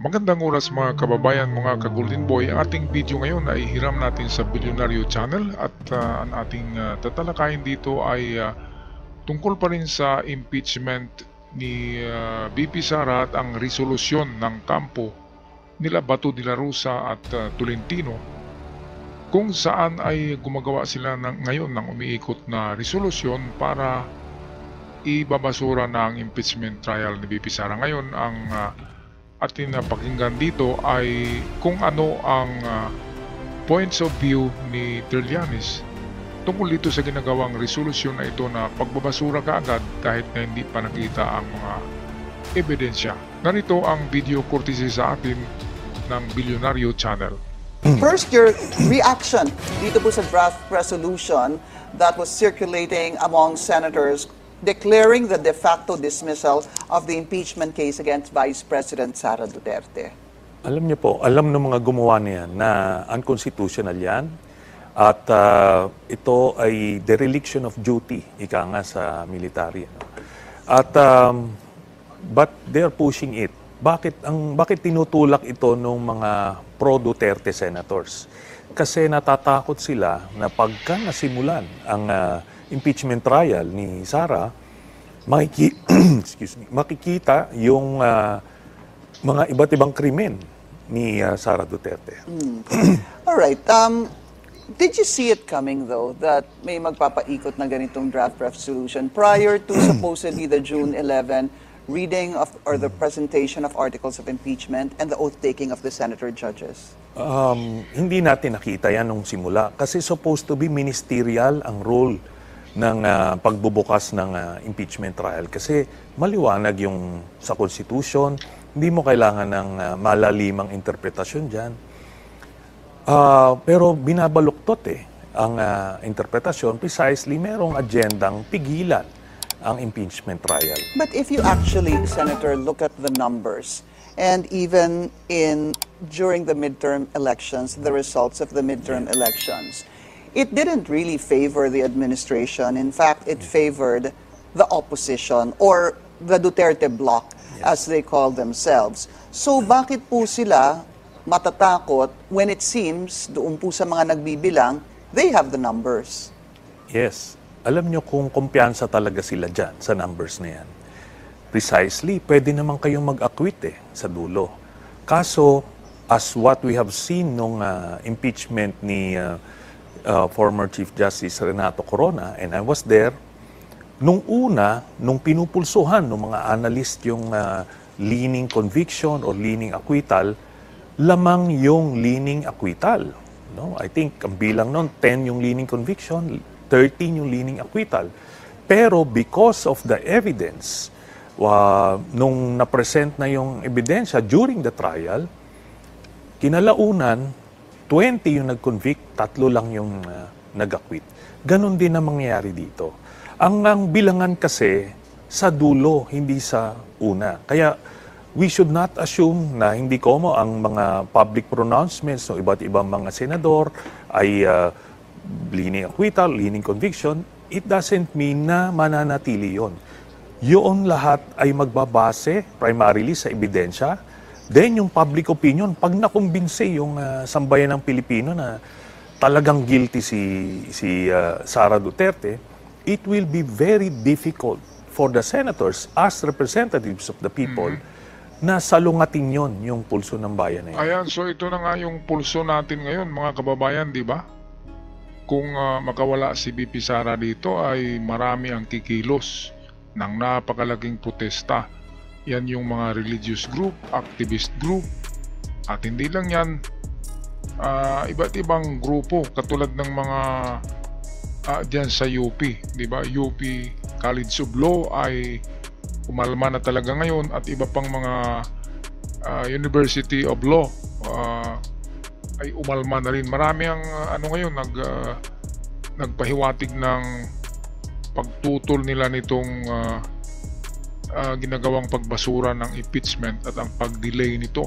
Magandang oras mga kababayan, mga ka-Golden Boy. Ang ating video ngayon ay hiram natin sa Bilyonaryo Channel at ang ating tatalakayin dito ay tungkol pa rin sa impeachment ni VP Sara at ang resolusyon ng kampo nila Bato de la Rosa at Tolentino, kung saan ay gumagawa sila ngayon ng umiikot na resolusyon para ibabasura na ang impeachment trial ni VP Sara. Ngayon ang atin na pakinggan dito ay kung ano ang points of view ni Trillanes tungkol dito sa ginagawang resolusyon na ito na pagbabasura kaagad kahit na hindi pa nakita ang mga ebidensya. Narito ang video courtesy sa atin ng Bilyonaryo Channel. First, your reaction dito po sa draft resolution that was circulating among senators declaring the de facto dismissal of the impeachment case against Vice President Sara Duterte. Alam niyo po, alam ng mga gumawa niyan na unconstitutional yan at ito ay dereliction of duty, ika nga sa military. At but they are pushing it. Bakit tinutulak ito ng mga pro-Duterte senators? Kasi natatakot sila na pagka nasimulan ang impeachment trial ni Sara, makikita yung mga iba't ibang krimen ni Sara Duterte. Alright. Did you see it coming though that may magpapaikot na ganitong draft resolution prior to supposedly the June 11 reading of or the presentation of articles of impeachment and the oath-taking of the senator judges? Hindi natin nakita yan nung simula kasi supposed to be ministerial ang role ng pagbubukas ng impeachment trial kasi maliwanag yung sa Constitution, hindi mo kailangan ng malalimang interpretasyon dyan. Pero binabaluktot ang interpretasyon, precisely merong agendang pigilan ang impeachment trial. But if you actually, Senator, look at the numbers and even during the midterm elections, the results of the midterm elections, it didn't really favor the administration. In fact, it favored the opposition or the Duterte bloc, as they call themselves. So bakit po sila matatakot when it seems, doon po sa mga nagbibilang, they have the numbers? Yes. Alam nyo kung kumpiyansa talaga sila dyan sa numbers na yan. Precisely, pwede naman kayong mag-acquit sa dulo. Kaso, as what we have seen nung impeachment ni former Chief Justice Renato Corona, and I was there, nung pinupulsuhan ng mga analyst yung leaning conviction or leaning acquittal, lamang yung leaning acquittal. No? I think ang bilang nun, 10 yung leaning conviction, 13 yung leaning acquittal. Pero because of the evidence, nung na-present na yung ebidensya during the trial, kinalaunan, 20 yung nag-convict, 3 lang yung nag-acquit. Ganon din ang mangyayari dito. Ang bilangan kasi sa dulo, hindi sa una. Kaya we should not assume na hindi komo ang mga public pronouncements ng iba't ibang mga senador ay leaning acquittal, leaning conviction. It doesn't mean na mananatili yon. Yun lahat ay magbabase primarily sa ebidensya. Then yung public opinion, pag nakumbinsi yung sambayan ng Pilipino na talagang guilty si Sara Duterte, it will be very difficult for the senators as representatives of the people na salungatin yon yung pulso ng bayan na yun. Ayan, so ito na nga yung pulso natin ngayon mga kababayan, di ba? Kung makawala si VP Sara dito ay marami ang kikilos ng napakalaking protesta. Yan yung mga religious group, activist group, at hindi lang yan, iba't ibang grupo katulad ng mga dyan sa UP, di ba? UP College of Law ay umalma na talaga ngayon at iba pang mga University of Law ay umalma na rin. Marami ang ngayon nagpahiwatig ng pagtutol nila nitong ginagawang pagbasura ng impeachment at ang pag-delay nito.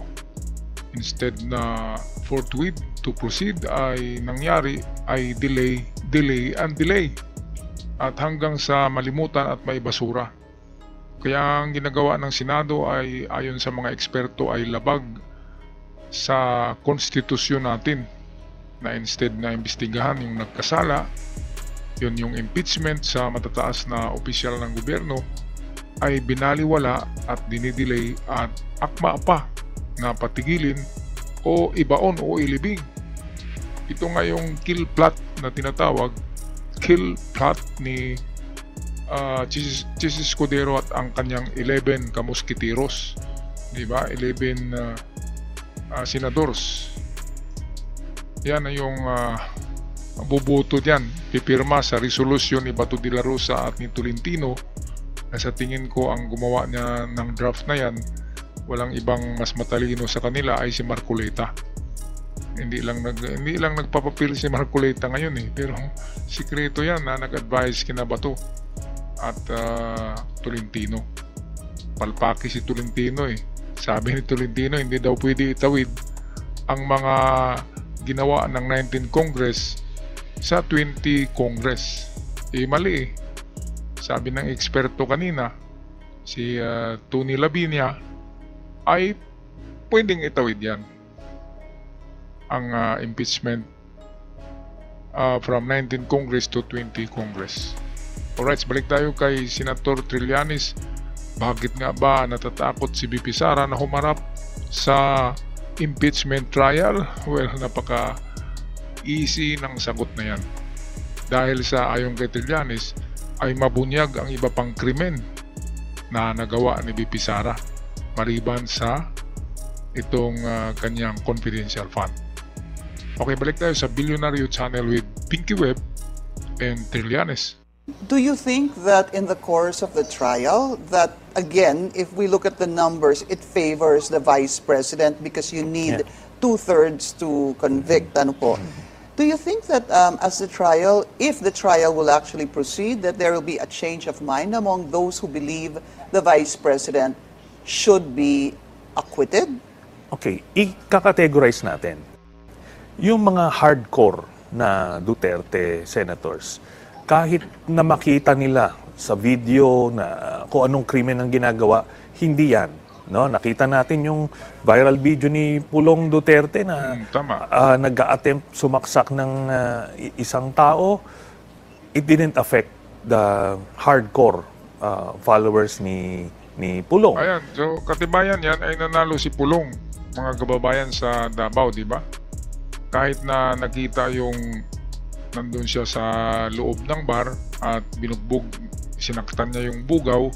Instead na forthwith to proceed ay nangyari ay delay and delay at hanggang sa malimutan at maibasura. Kaya ang ginagawa ng Senado ay ayon sa mga eksperto ay labag sa konstitusyon natin na instead na imbestigahan yung nagkasala, yun yung impeachment sa matataas na opisyal ng gobyerno, ay binaliwala at dinidelay at akma pa na patigilin o ibaon o ilibing. Ito nga yung kill plot na tinatawag, kill plot ni Chis Escudero at ang kanyang 11 kamuskitiros, di ba? 11 senadors. Yan ay yung bubuto diyan, pipirma sa resolusyon ni Bato de la Rosa at ni Tolentino, na sa tingin ko ang gumawa niya ng draft na yan, walang ibang mas matalino sa kanila ay si Marcoleta. Hindi lang nagpapapil si Marcoleta ngayon pero sikreto yan na nag-advise kina Bato at Tolentino. Palpaki si Tolentino Sabi ni Tolentino hindi daw pwede itawid ang mga ginawa ng 19 Congress sa 20 Congress. Mali Sabi ng eksperto kanina, si Tony Labinia, ay pwedeng itawid yan ang impeachment from 19 Congress to 20 Congress. Alright, balik tayo kay Senator Trillanes. Bakit nga ba natatakot si BP Sara na humarap sa impeachment trial? Well, napaka-easy ng sagot na yan. Dahil sa ayon kay Trillanes, ay mabunyag ang iba pang krimen na nagawa ni BP Sara maliban sa itong kanyang confidential fund. Okay, balik tayo sa Bilyonaryo Channel with Pinky Webb and Trillanes. Do you think that in the course of the trial, that again, if we look at the numbers, it favors the Vice President because you need two-thirds to convict? Ano po? Do you think that as the trial, if the trial will actually proceed, that there will be a change of mind among those who believe the Vice President should be acquitted? Okay, i-categorize natin. Yung mga hardcore na Duterte senators, kahit na makita nila sa video na kung anong krimen ang ginagawa, hindi yan. No? Nakita natin yung viral video ni Pulong Duterte na nag-a-attempt sumaksak ng isang tao. It didn't affect the hardcore followers ni Pulong. Ayan, so katibayan yan ay nanalo si Pulong, mga kababayan sa Davao, di ba? Kahit na nakita yung nandun siya sa loob ng bar at binugbog, sinaktan niya yung bugaw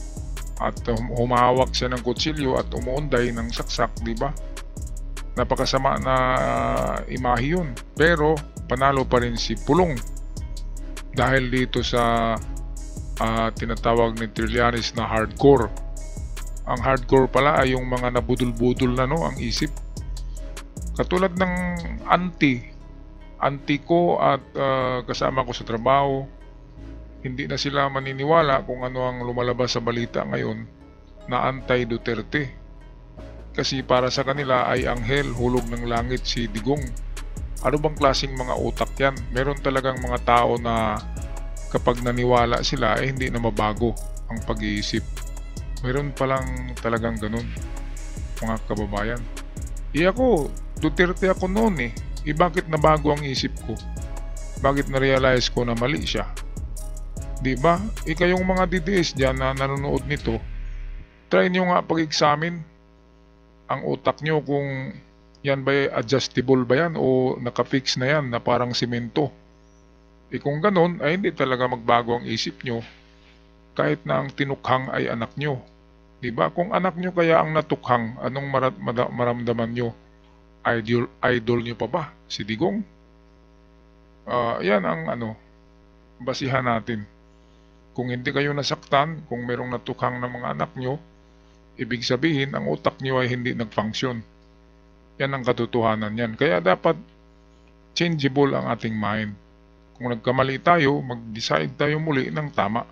at humahawak siya ng kutsilyo at umuunday ng saksak, di ba? Napakasama na imahe yun. Pero panalo pa rin si Pulong dahil dito sa tinatawag ni Trillanes na hardcore. Ang hardcore pala ay yung mga nabudol-budol na ang isip. Katulad ng auntie ko at kasama ko sa trabaho, hindi na sila maniniwala kung ano ang lumalabas sa balita ngayon na anti-Duterte. Kasi para sa kanila ay anghel, hulog ng langit si Digong. Ano bang klaseng mga utak yan? Meron talagang mga tao na kapag naniwala sila hindi na mabago ang pag-iisip. Meron palang talagang ganun, mga kababayan. Ako, Duterte ako noon bakit nabago ang isip ko? Bakit na-realize ko na mali siya? Diba? Kayong mga DDS dyan na nanonood nito, try nyo nga pag-examine ang utak nyo kung yan ba adjustable ba yan o nakafix na yan na parang simento. Kung ganun, ay hindi talaga magbago ang isip nyo kahit na ang tinukhang ay anak nyo. Diba? Kung anak nyo kaya ang natukhang, anong maramdaman nyo? Idol nyo pa ba? Si Digong? Yan ang basihan natin. Kung hindi kayo nasaktan, kung merong natukhang ng mga anak nyo, ibig sabihin ang utak nyo ay hindi nag-function. Yan ang katotohanan yan. Kaya dapat changeable ang ating mind. Kung nagkamali tayo, mag-decide tayo muli ng tama.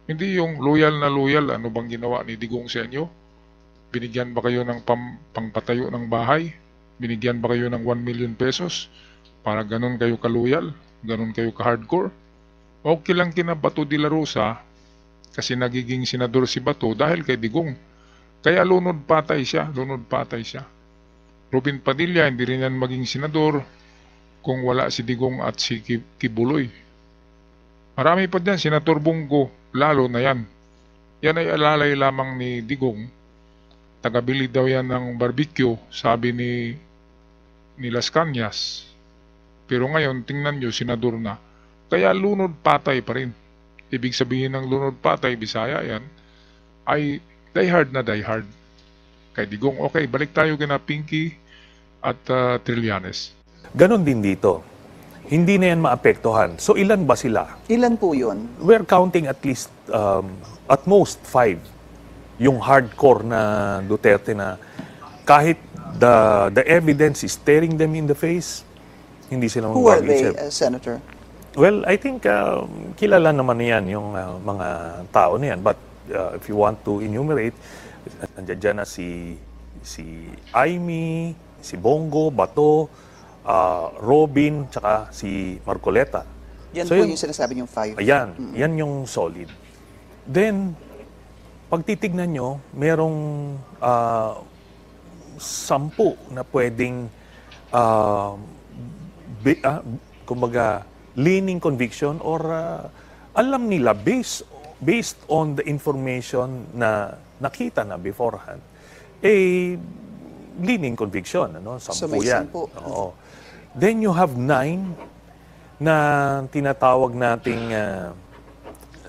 Hindi yung loyal na loyal, ano bang ginawa ni Digong sa inyo? Binigyan ba kayo ng pangpatayo ng bahay? Binigyan ba kayo ng 1 million pesos? Para ganun kayo ka-loyal? Ganun kayo ka-hardcore? Okay lang kina Bato de la Rosa Kasi nagiging senador si Bato dahil kay Digong. Kaya lunod patay siya, lunod patay siya. Robin Padilla, hindi rin yan maging senador kung wala si Digong at si Kibuloy. Marami pa dyan, Senator Bongo, lalo na yan. Yan ay alalay lamang ni Digong. Tagabili daw yan ng barbecue, sabi ni Las Cañas. Pero ngayon, tingnan nyo, senador na. Kaya lunod patay pa rin. Ibig sabihin ng lunod patay, Bisaya yan, ay die hard. Kay Digong, okay, balik tayo kina Pinky at Trillanes. Ganon din dito. Hindi na yan maapektuhan. So ilan ba sila? Ilan po yun? We're counting at least, at most 5. Yung hardcore na Duterte na kahit the evidence is staring them in the face, hindi sila Who are they, mag-isip. Senator? Well, I think kilala naman yan yung mga tao na yan. But if you want to enumerate, nandiyan dyan na si Aimee, si Bongo, Bato, Robin, tsaka si Marcoleta. Yan So, po yun- yung sinasabi yung 5. Ayan, yan yung solid. Then, pag titignan nyo, merong 10 na pwedeng kumbaga leaning conviction or alam nila based on the information na nakita na beforehand, leaning conviction, ano? 10 So, may yan. 10. Oo. Then you have 9 na tinatawag nating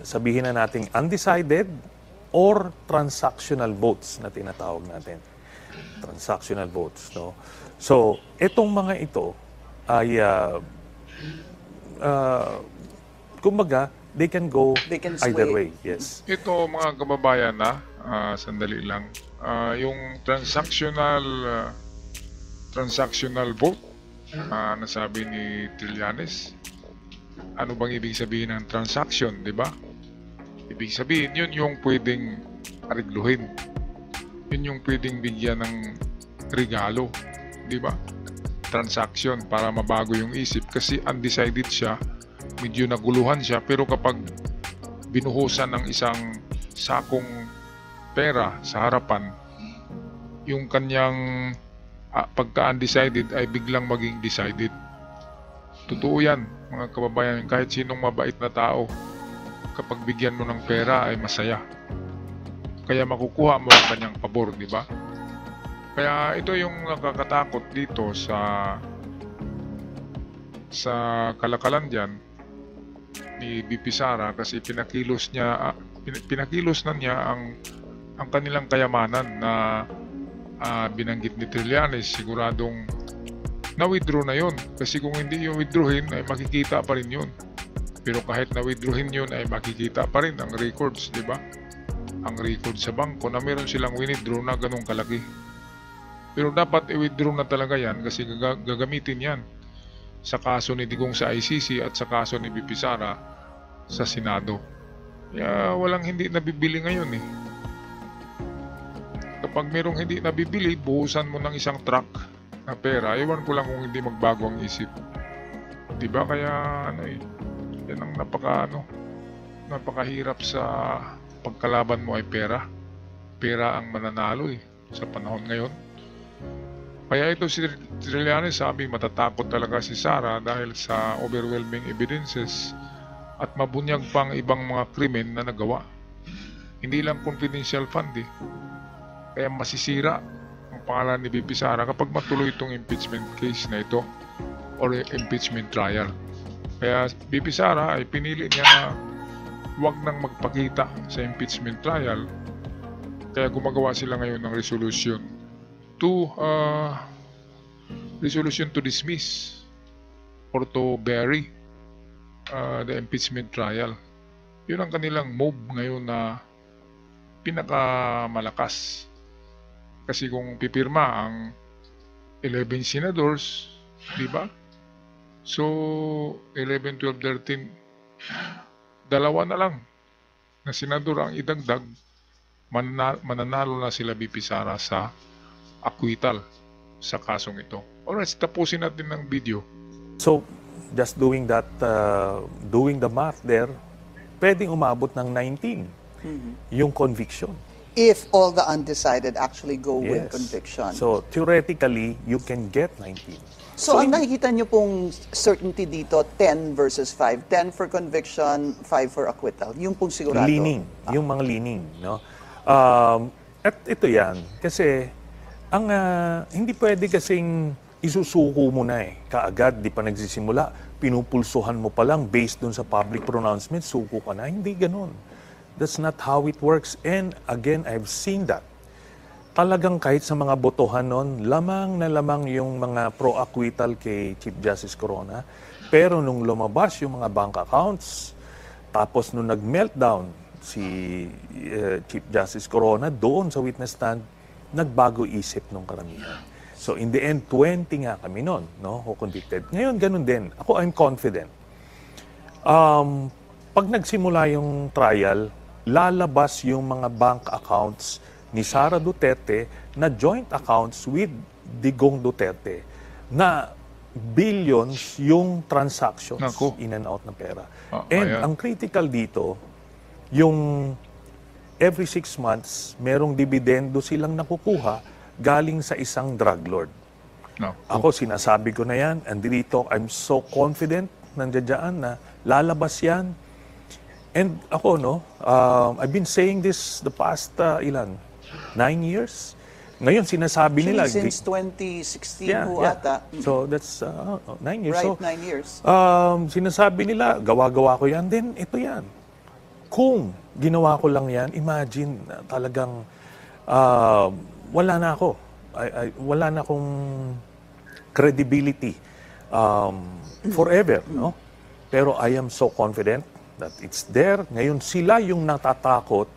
sabihin na nating undecided or transactional votes na tinatawag natin. Transactional votes, no? So, itong mga ito ay kumbaga, they can go They can either sway. way. Yes. Ito mga kababayan na, sandali lang. Yung transactional vote, nasabi ni Trillanes, ano bang ibig sabihin ng transaction, di ba? Ibig sabihin, yun yung pwedeng arigluhin. Yun yung pwedeng bigyan ng regalo, di ba? Transaction para mabago yung isip kasi undecided siya, medyo naguluhan siya, pero kapag binuhusan ng isang sakong pera sa harapan, yung kanyang pagka-undecided ay biglang maging decided. Totoo yan, mga kababayan, kahit sinong mabait na tao, kapag bigyan mo ng pera ay masaya. Kaya makukuha mo ang kanyang pabor, di ba? Kaya ito yung nakakatakot dito sa kalakalan diyan ni BP Sara kasi pinakilos na niya ang kanilang kayamanan na binanggit ni Trillanes. Siguradong na-withdraw na yon kasi kung hindi yung withdrawin ay makikita pa rin yun. Pero kahit na-withdrawin yun ay makikita pa rin ang records, di ba? Ang record sa bangko na meron silang withdraw na ganung kalaki. Pero dapat i-withdraw na talaga yan kasi gagamitin yan sa kaso ni Digong sa ICC at sa kaso ni BP Sara sa Senado. Kaya walang hindi nabibili ngayon eh. Kapag merong hindi nabibili, buhusan mo ng isang truck na pera. Ewan ko lang kung hindi magbago ang isip. Diba? Kaya yan ang napakahirap sa pagkalaban mo ay pera. Pera ang mananalo sa panahon ngayon. Kaya ito si Trillanes sabi matatakot talaga si Sara dahil sa overwhelming evidences at mabunyag pang ibang mga krimen na nagawa. Hindi lang confidential fund Kaya masisira ang pangalan ni BP Sara kapag matuloy itong impeachment case na ito or impeachment trial. Kaya BP Sara ay pinili niya na huwag nang magpakita sa impeachment trial. Kaya gumagawa sila ngayon ng resolution to dismiss or to bury the impeachment trial. Yun ang kanilang move ngayon na pinakamalakas. Kasi kung pipirma ang 11 senators, di ba? So, 11, 12, 13, dalawa na lang na senador ang idagdag, mananalo na sila BP Sara sa acquittal sa kasong ito. Alright, tapusin natin ng video. So, just doing that, doing the math there, pwedeng umabot ng 19 yung conviction. If all the undecided actually go with Yes. conviction. So, theoretically, you can get 19. So ang nakikita niyo pong certainty dito, 10 versus 5. 10 for conviction, 5 for acquittal. Yung pong sigurado. Leaning, yung mga leaning, no? At ito yan, kasi ang hindi pwede kasing isusuko mo na kaagad, di pa nagsisimula, pinupulsuhan mo pa lang based dun sa public pronouncement, suko ka na. Hindi ganun. That's not how it works. And again, I've seen that. Talagang kahit sa mga botohan nun, lamang na lamang yung mga pro-acquittal kay Chief Justice Corona. Pero nung lumabas yung mga bank accounts, tapos nung nag-meltdown si Chief Justice Corona doon sa witness stand, nagbago isip ng karamihan. So in the end, 20 nga kami nun, no, who convicted. Ngayon, ganun din. Ako, I'm confident. Pag nagsimula yung trial, lalabas yung mga bank accounts ni Sara Duterte na joint accounts with Digong Duterte na billions yung transactions Naku. in and out ng pera. Ayan. Ang critical dito, yung every 6 months, merong dividendo silang nakukuha galing sa isang drug lord. Naku. Ako, sinasabi ko na yan, and dito, I'm so confident nandiyan na lalabas yan. And ako, no, I've been saying this the past, 9 years? Ngayon, sinasabi nila... Since 2016 ho ata. So, that's 9 years. Right, So, 9 years. sinasabi nila, gawa-gawa ko yan, then ito yan. Kung ginawa ko lang yan, imagine, talagang wala na ako. Wala na akong credibility forever, no? Pero I am so confident that it's there. Ngayon, sila yung natatakot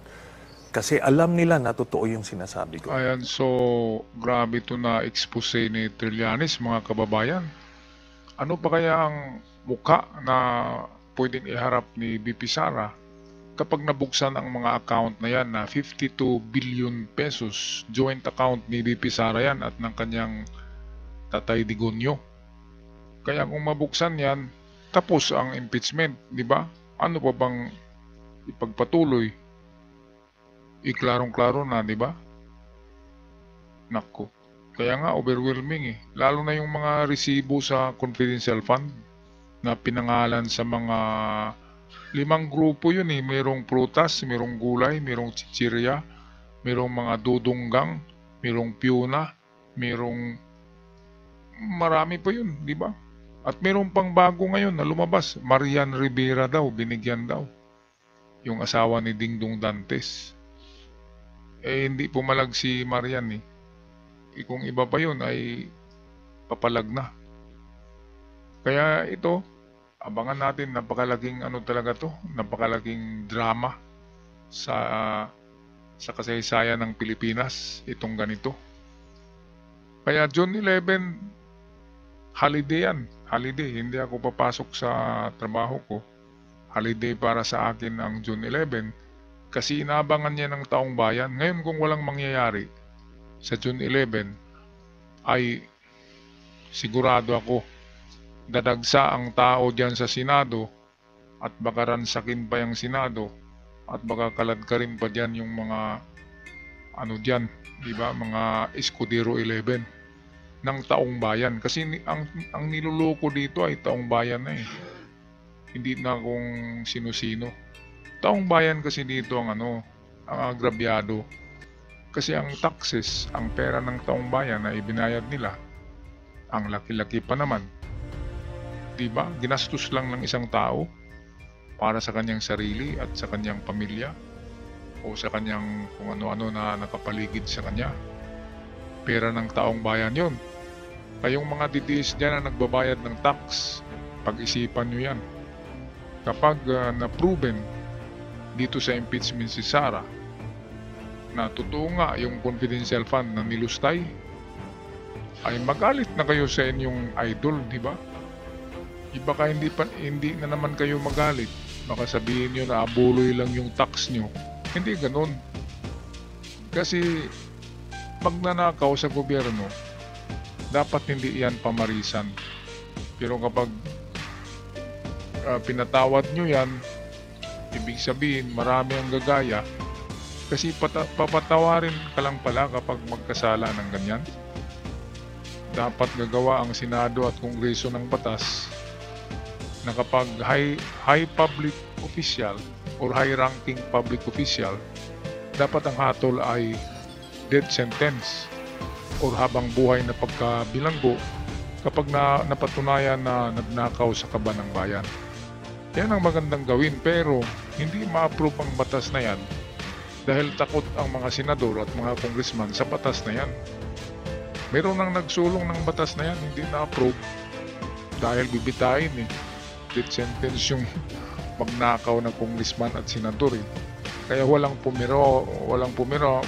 kasi alam nila na totoo yung sinasabi ko. Ayan, so grabe to na expose ni Trillanes, mga kababayan. Ano pa kaya ang muka na pwedeng iharap ni BP Sara kapag nabuksan ang mga account na yan na 52 billion pesos, joint account ni BP Sara yan at ng kanyang Tatay Digonyo. Kaya kung mabuksan yan, tapos ang impeachment, di ba? Ano pa bang ipagpatuloy? Iklarong-klaro na, di ba? Nako. Kaya nga, overwhelming eh. Lalo na yung mga resibo sa confidential fund na pinangalan sa mga 5 grupo yun eh. Merong prutas, merong gulay, merong chichirya, merong mga dudunggang, merong piuna, merong marami pa yun, di ba? At meron pang bago ngayon na lumabas, Marian Rivera daw, binigyan daw. Yung asawa ni Dingdong Dantes. Hindi pumalag si Marian eh. Kung iba pa yun ay papalag na. Kaya ito, abangan natin, napakalaking ano talaga to, napakalaking drama sa kasaysayan ng Pilipinas, itong ganito. Kaya June 11, holiday yan. Holiday. Hindi ako papasok sa trabaho ko. Holiday para sa akin ang June 11 kasi inaabangan niya ng taong bayan. Ngayon kung walang mangyayari sa June 11 ay sigurado ako dadagsa ang tao diyan sa Senado at baka ransakin pa yung Senado at baka kaladkarin pa diyan yung mga ano diyan, di ba? Mga Escudero 11 ng taong bayan kasi ang niloloko dito ay taong bayan na eh, hindi na kung sino-sino. Taong bayan kasi dito ang ang agrabyado kasi ang taxes, ang pera ng taong bayan na ibinayad nila ang laki-laki pa naman, di ba? Ginastos lang ng isang tao para sa kanyang sarili at sa kanyang pamilya o sa kanyang kung ano-ano na nakapaligid sa kanya. Pera ng taong bayan yon. Kayong mga DDS dyan na nagbabayad ng tax, pag-isipan nyo yan. Kapag na-proven dito sa impeachment si Sara na totoo nga yung confidential fund na nilustay, ay magalit na kayo sa inyong idol, di ba? Baka hindi na naman kayo magalit. Baka sabihin nyo na abuloy lang yung tax nyo. Hindi ganun. Kasi magnanakaw sa gobyerno, dapat hindi yan pamarisan. Pero kapag pinatawad nyo yan, ibig sabihin marami ang gagaya, Kasi papatawarin ka lang pala kapag magkasala ng ganyan. Dapat gagawa ang Senado at Kongreso ng batas na kapag high public official or high ranking public official, dapat ang hatol ay death sentence or habang buhay na pagkabilanggo kapag napatunayan na nagnakaw sa kaban ng bayan. Yan ang magandang gawin, pero hindi ma-approve ang batas na yan dahil takot ang mga senador at mga congressman sa batas na yan. Meron nang nagsulong ng batas na yan, hindi na-approve dahil bibitain death sentence yung magnakaw ng congressman at senador Kaya walang pumirma,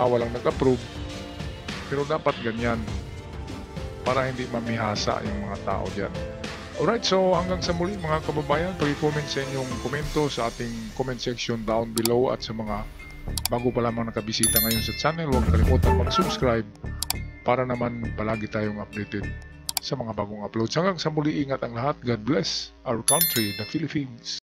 walang nag-approve. Pero dapat ganyan para hindi mamihasa yung mga tao dyan. Alright, so hanggang sa muli mga kababayan, pag-comment sa inyong komento sa ating comment section down below, at sa mga bago pa lamang nakabisita ngayon sa channel, huwag kalimutan mag-subscribe para naman palagi tayong updated sa mga bagong uploads. Hanggang sa muli, ingat ang lahat. God bless our country, the Philippines.